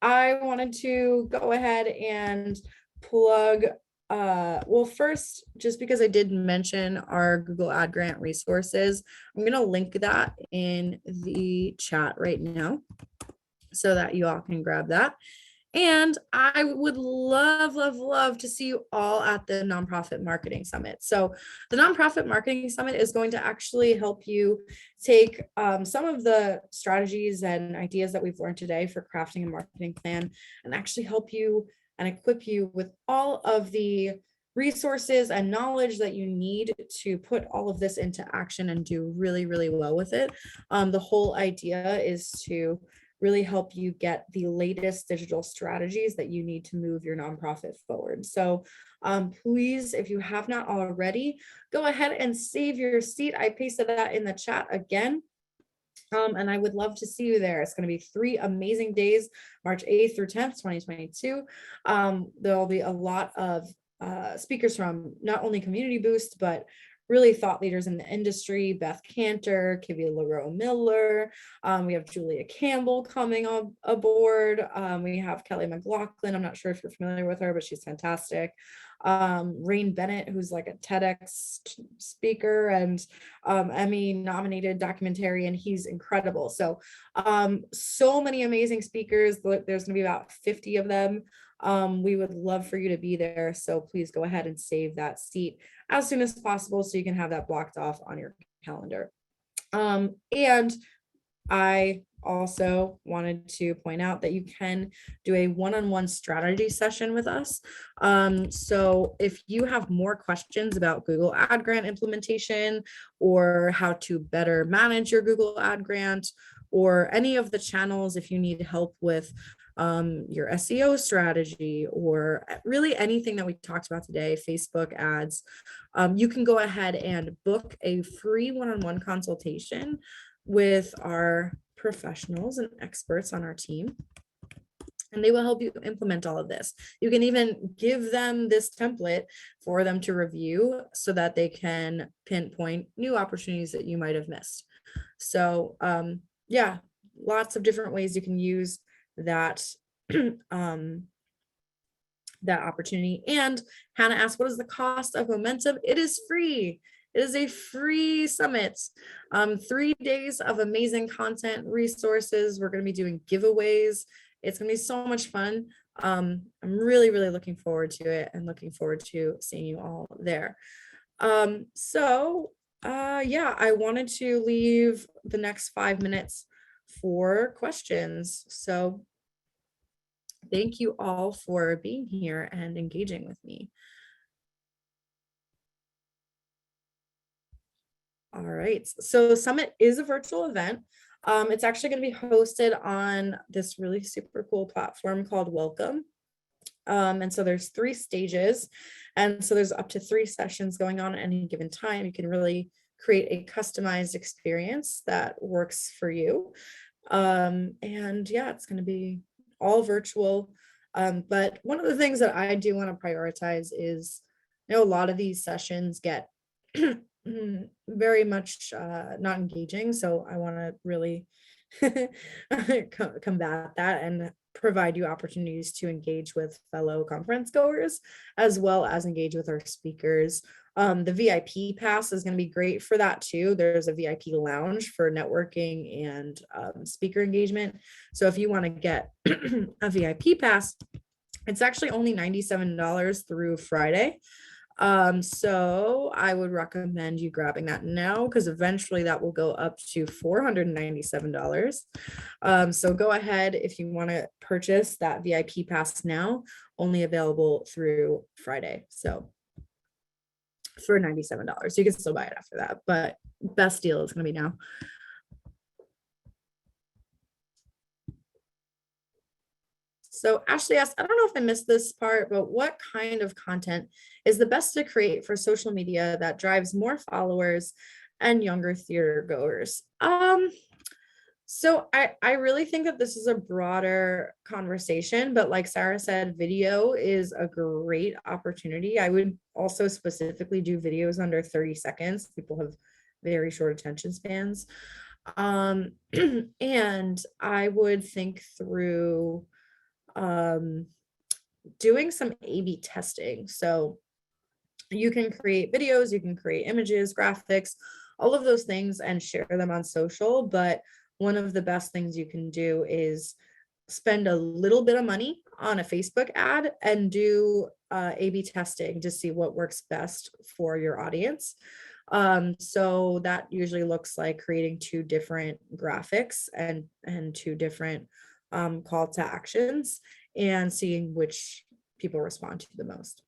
I wanted to go ahead and plug well, first, just because I did mention our Google Ad Grant resources, I'm going to link that in the chat right now so that you all can grab that. And I would love, love, love to see you all at the Nonprofit Marketing Summit. So the Nonprofit Marketing Summit is going to actually help you take some of the strategies and ideas that we've learned today for crafting a marketing plan and actually help you and equip you with all of the resources and knowledge that you need to put all of this into action and do really, really well with it. The whole idea is to really help you get the latest digital strategies that you need to move your nonprofit forward. So please, if you have not already, go ahead and save your seat. I pasted that in the chat again. And I would love to see you there. It's going to be 3 amazing days, March 8th through 10th, 2022. There'll be a lot of speakers from not only Community Boost, but really thought leaders in the industry, Beth Cantor, Kivia LaRoe Miller. We have Julia Campbell coming on aboard. We have Kelly McLaughlin. I'm not sure if you're familiar with her, but she's fantastic. Rain Bennett, who's like a TEDx speaker and Emmy nominated documentarian. He's incredible. So so many amazing speakers. There's going to be about 50 of them. We would love for you to be there. So please go ahead and save that seat as soon as possible so you can have that blocked off on your calendar. And I also wanted to point out that you can do a one-on-one strategy session with us. So if you have more questions about Google Ad Grant implementation or how to better manage your Google Ad Grant or any of the channels, if you need help with your SEO strategy or really anything that we talked about today, Facebook ads, you can go ahead and book a free one-on-one consultation with our professionals and experts on our team, and they will help you implement all of this. You can even give them this template for them to review so that they can pinpoint new opportunities that you might have missed. So yeah, lots of different ways you can use that that opportunity. And Hannah asked, what is the cost of Momentum? It is free. It is a free summit. 3 days of amazing content, resources. We're going to be doing giveaways. It's going to be so much fun. I'm really, really looking forward to it and looking forward to seeing you all there. Yeah, I wanted to leave the next 5 minutes for questions. So thank you all for being here and engaging with me. All right, so Summit is a virtual event. It's actually going to be hosted on this really super cool platform called Welcome. And so there's 3 stages. And so there's up to 3 sessions going on at any given time. You can really create a customized experience that works for you. And yeah, it's going to be all virtual. But one of the things that I do want to prioritize is, you know, a lot of these sessions get very much not engaging. So I want to really combat that and provide you opportunities to engage with fellow conference goers, as well as engage with our speakers. The VIP pass is going to be great for that too. There's a VIP lounge for networking and speaker engagement. So if you want to get a VIP pass, it's actually only $97 through Friday. So I would recommend you grabbing that now, because eventually that will go up to $497. So go ahead if you want to purchase that VIP pass now, only available through Friday. So for $97, you can still buy it after that, but best deal is going to be now. So Ashley asked, I don't know if I missed this part, but what kind of content is the best to create for social media that drives more followers and younger theater goers? So I really think that this is a broader conversation, but like Sarah said, video is a great opportunity. I would also specifically do videos under 30 seconds. People have very short attention spans. And I would think through doing some A/B testing. So you can create videos, you can create images, graphics, all of those things and share them on social. But one of the best things you can do is spend a little bit of money on a Facebook ad and do A/B testing to see what works best for your audience. So that usually looks like creating 2 different graphics and 2 different call to actions and seeing which people respond to the most.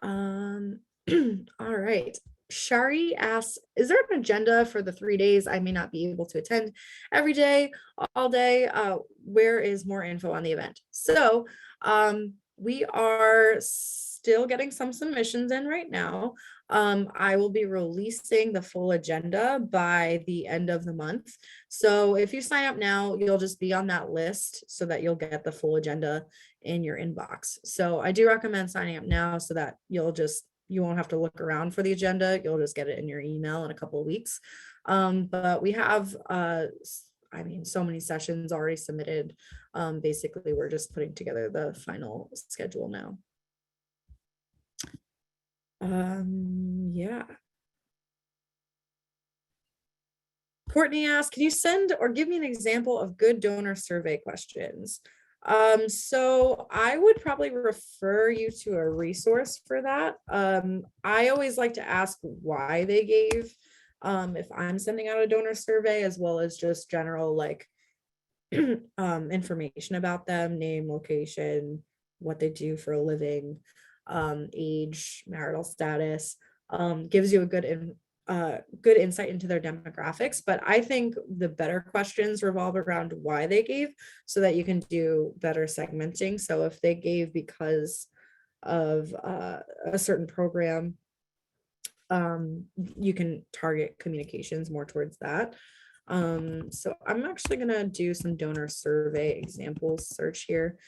All right. Shari asks, is there an agenda for the 3 days I may not be able to attend every day, all day? Where is more info on the event? So we are still getting some submissions in right now. I will be releasing the full agenda by the end of the month. So if you sign up now, you'll just be on that list so that you'll get the full agenda in your inbox. So I do recommend signing up now so that you'll just you won't have to look around for the agenda. You'll just get it in your email in a couple of weeks. But we have, I mean, so many sessions already submitted. Basically, we're just putting together the final schedule now. Yeah. Courtney asked, can you send or give me an example of good donor survey questions? So I would probably refer you to a resource for that. I always like to ask why they gave, if I'm sending out a donor survey, as well as just general like information about them, name, location, what they do for a living, age, marital status, gives you a good insight into their demographics. But I think the better questions revolve around why they gave, so that you can do better segmenting. So if they gave because of a certain program, you can target communications more towards that. So I'm actually gonna do some donor survey examples search here.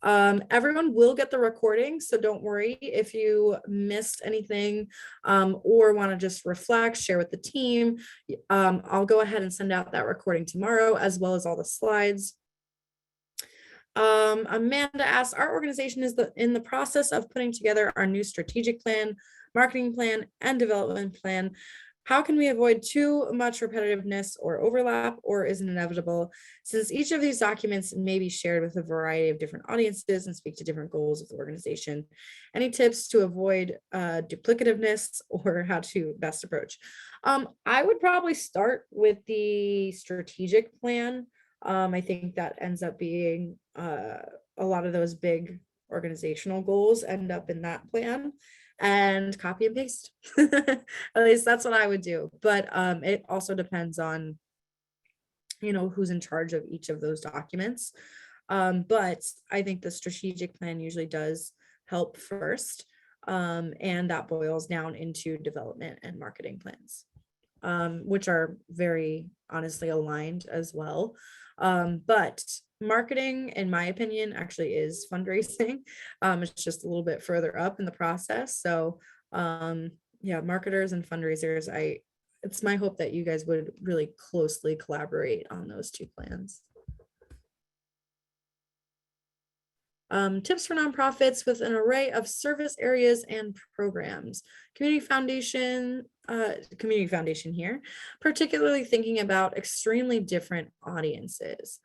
Everyone will get the recording, so don't worry if you missed anything, or want to just reflect, share with the team. I'll go ahead and send out that recording tomorrow, as well as all the slides. Amanda asks, our organization is in the process of putting together our new strategic plan, marketing plan, and development plan. How can we avoid too much repetitiveness or overlap, or is it inevitable? Since each of these documents may be shared with a variety of different audiences and speak to different goals of the organization. Any tips to avoid duplicativeness or how to best approach? I would probably start with the strategic plan. I think that ends up being a lot of those big organizational goals end up in that plan, and copy and paste. At least that's what I would do. But it also depends on, who's in charge of each of those documents. But I think the strategic plan usually does help first. And that boils down into development and marketing plans, which are very honestly aligned as well. But marketing, in my opinion, actually is fundraising. It's just a little bit further up in the process. So yeah, marketers and fundraisers, it's my hope that you guys would really closely collaborate on those two plans. Tips for nonprofits with an array of service areas and programs. Community foundation here, particularly thinking about extremely different audiences.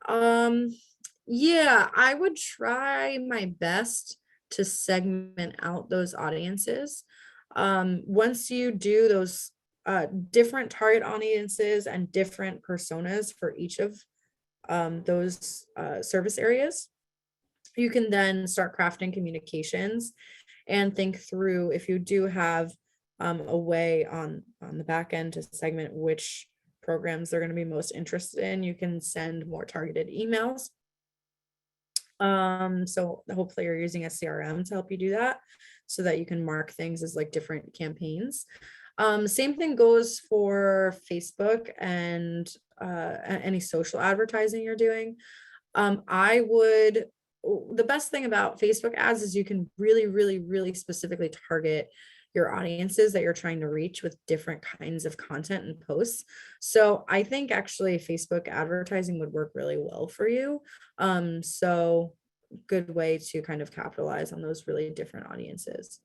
Yeah, I would try my best to segment out those audiences. Once you do those different target audiences and different personas for each of those service areas, you can then start crafting communications and think through, if you do have a way on the back end to segment which programs they're going to be most interested in, you can send more targeted emails. So hopefully you're using a CRM to help you do that, so that you can mark things as like different campaigns. Same thing goes for Facebook and any social advertising you're doing. The best thing about Facebook ads is you can really, really, really specifically target your audiences that you're trying to reach with different kinds of content and posts. So I think actually Facebook advertising would work really well for you. So good way to kind of capitalize on those really different audiences.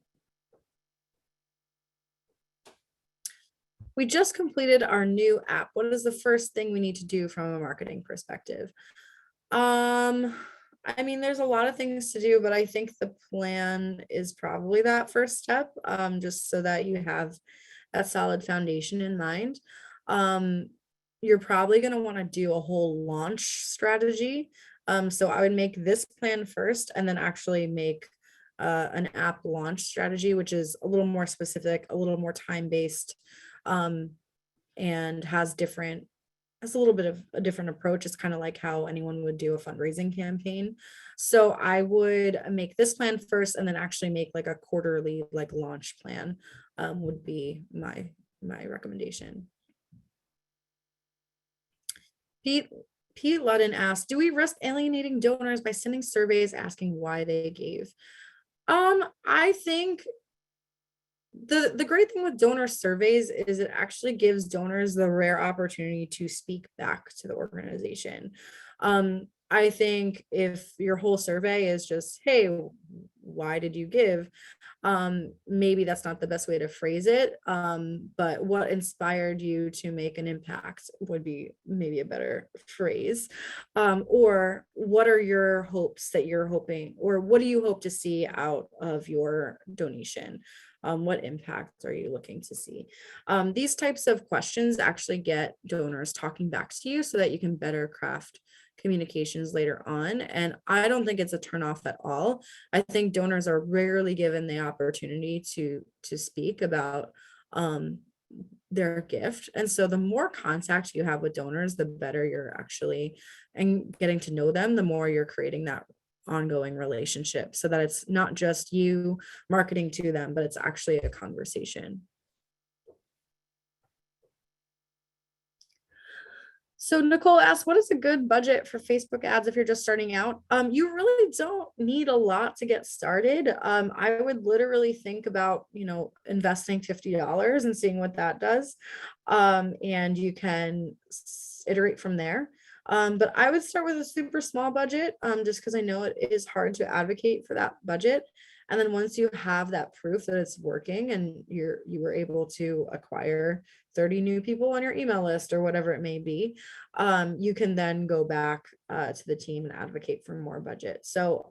We just completed our new app. What is the first thing we need to do from a marketing perspective? I mean, there's a lot of things to do, but I think the plan is probably that first step, just so that you have that solid foundation in mind. You're probably going to want to do a whole launch strategy. So I would make this plan first, and then actually make an app launch strategy, which is a little more specific, a little more time-based, and has a little bit of a different approach. It's kind of like how anyone would do a fundraising campaign. So I would make this plan first, and then actually make like a quarterly like launch plan, would be my recommendation. Pete Ludden asked, do we risk alienating donors by sending surveys asking why they gave? I think the great thing with donor surveys is it actually gives donors the rare opportunity to speak back to the organization. I think if your whole survey is just, hey, why did you give? Maybe that's not the best way to phrase it. But what inspired you to make an impact would be maybe a better phrase. Or what are your hopes that you're hoping, or what do you hope to see out of your donation? What impact are you looking to see? These types of questions actually get donors talking back to you so that you can better craft communications later on. And I don't think it's a turnoff at all. I think donors are rarely given the opportunity to speak about their gift. And so the more contact you have with donors, the better you're actually and getting to know them, the more you're creating that ongoing relationship so that it's not just you marketing to them, but it's actually a conversation. So Nicole asked, what is a good budget for Facebook ads if you're just starting out? You really don't need a lot to get started. I would literally think about, investing $50 and seeing what that does. And you can iterate from there. But I would start with a super small budget, just because I know it is hard to advocate for that budget. And then once you have that proof that it's working and you were able to acquire 30 new people on your email list or whatever it may be, you can then go back to the team and advocate for more budget. So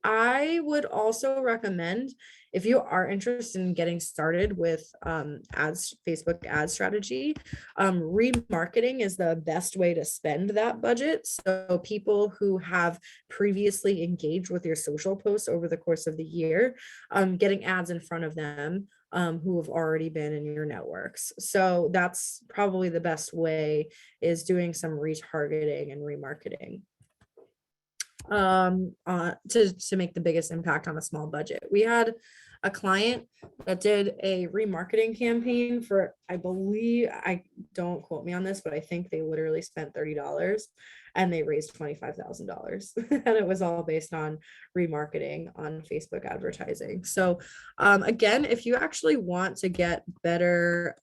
I would also recommend, if you are interested in getting started with Facebook ad strategy, remarketing is the best way to spend that budget. So people who have previously engaged with your social posts over the course of the year, getting ads in front of them who have already been in your networks. So that's probably the best way, is doing some retargeting and remarketing to make the biggest impact on a small budget. We had a client that did a remarketing campaign for, I believe, I don't quote me on this, but I think they literally spent $30 and they raised $25,000 and it was all based on remarketing on Facebook advertising. So again, if you actually want to get better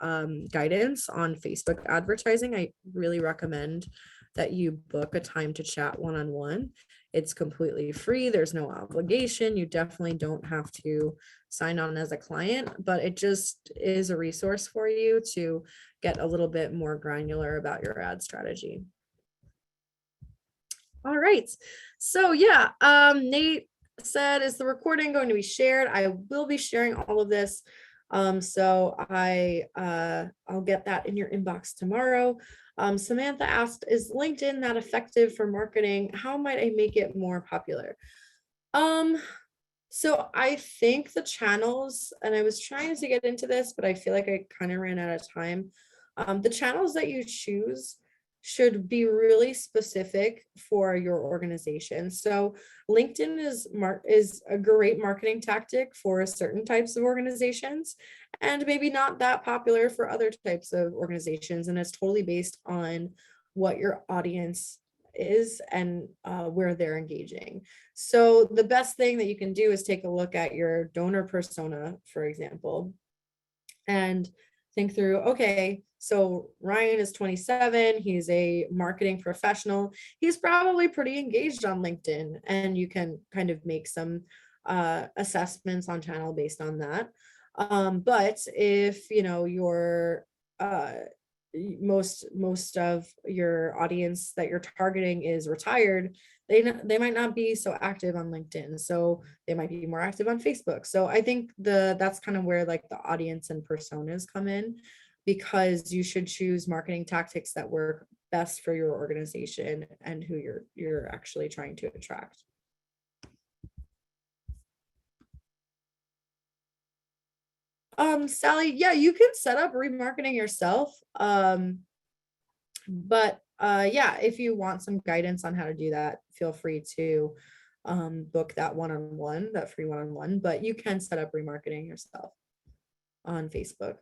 guidance on Facebook advertising, I really recommend that you book a time to chat one-on-one. It's completely free. There's no obligation. You definitely don't have to sign on as a client, but it just is a resource for you to get a little bit more granular about your ad strategy. All right. So yeah, Nate said, is the recording going to be shared? I will be sharing all of this. So I'll get that in your inbox tomorrow. Samantha asked, is LinkedIn that effective for marketing? How might I make it more popular? So I think the channels, and I was trying to get into this, but I feel like I kind of ran out of time. The channels that you choose should be really specific for your organization. So LinkedIn is a great marketing tactic for certain types of organizations and maybe not that popular for other types of organizations. And it's totally based on what your audience is and where they're engaging. So the best thing that you can do is take a look at your donor persona, for example, and think through, okay, so Ryan is 27, he's a marketing professional, he's probably pretty engaged on LinkedIn, and you can kind of make some assessments on channel based on that. But if your most of your audience that you're targeting is retired, they might not be so active on LinkedIn, so they might be more active on Facebook. So I think that's kind of where like the audience and personas come in, because you should choose marketing tactics that work best for your organization and who you're actually trying to attract. Sally, yeah, you can set up remarketing yourself. But yeah, if you want some guidance on how to do that, feel free to book that one-on-one, that free one-on-one, but you can set up remarketing yourself on Facebook.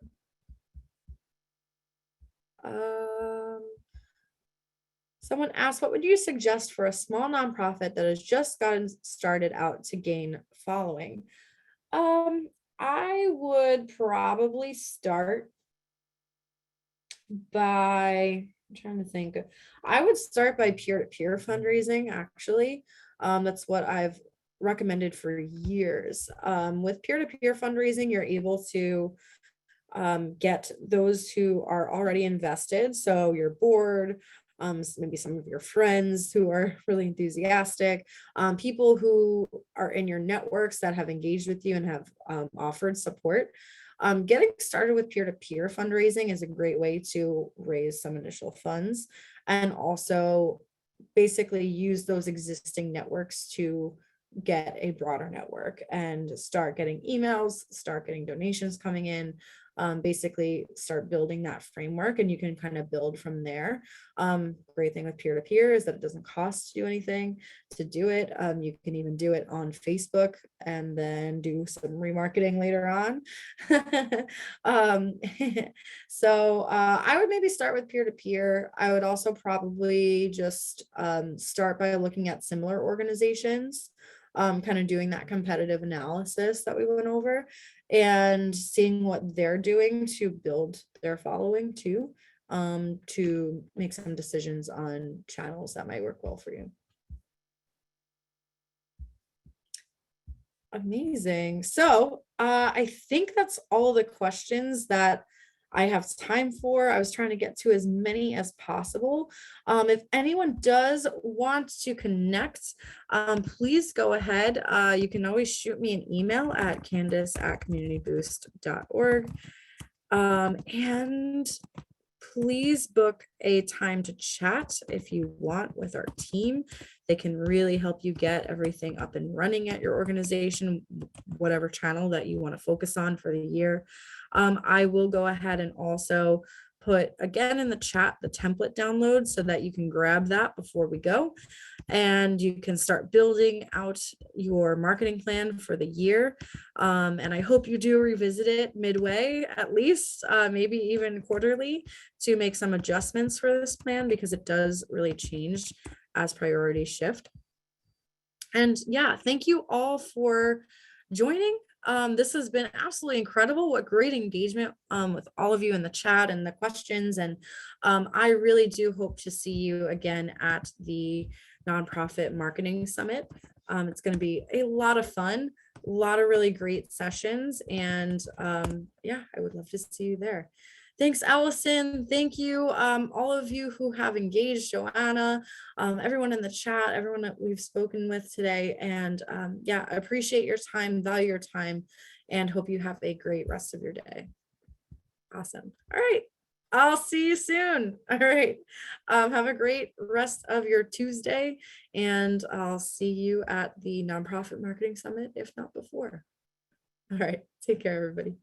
Someone asked, what would you suggest for a small nonprofit that has just gotten started out to gain following? I would probably start by, I'm trying to think. I would start by peer-to-peer fundraising, actually. That's what I've recommended for years. With peer-to-peer fundraising, you're able to get those who are already invested. So your board, maybe some of your friends who are really enthusiastic, people who are in your networks that have engaged with you and have offered support. Getting started with peer-to-peer fundraising is a great way to raise some initial funds and also basically use those existing networks to get a broader network and start getting emails, start getting donations coming in, basically start building that framework, and you can kind of build from there. Great thing with peer-to-peer is that it doesn't cost you anything to do it. You can even do it on Facebook and then do some remarketing later on. um, so I would maybe start with peer-to-peer. I would also probably just start by looking at similar organizations, kind of doing that competitive analysis that we went over and seeing what they're doing to build their following too, to make some decisions on channels that might work well for you. Amazing. So I think that's all the questions that I have time for. I was trying to get to as many as possible. If anyone does want to connect, please go ahead. You can always shoot me an email at candace@communityboost.org. And please book a time to chat if you want with our team. They can really help you get everything up and running at your organization, whatever channel that you want to focus on for the year. I will go ahead and also put again in the chat the template download so that you can grab that before we go, and you can start building out your marketing plan for the year. And I hope you do revisit it midway, at least, maybe even quarterly, to make some adjustments for this plan, because it does really change as priorities shift. And yeah, thank you all for joining. This has been absolutely incredible. What great engagement with all of you in the chat and the questions. And I really do hope to see you again at the Nonprofit Marketing Summit. It's going to be a lot of fun, a lot of really great sessions. And yeah, I would love to see you there. Thanks, Allison. Thank you, all of you who have engaged, Joanna, everyone in the chat, everyone that we've spoken with today. And yeah, I appreciate your time, value your time, and hope you have a great rest of your day. Awesome. All right. I'll see you soon. All right. Have a great rest of your Tuesday, and I'll see you at the Nonprofit Marketing Summit, if not before. All right. Take care, everybody.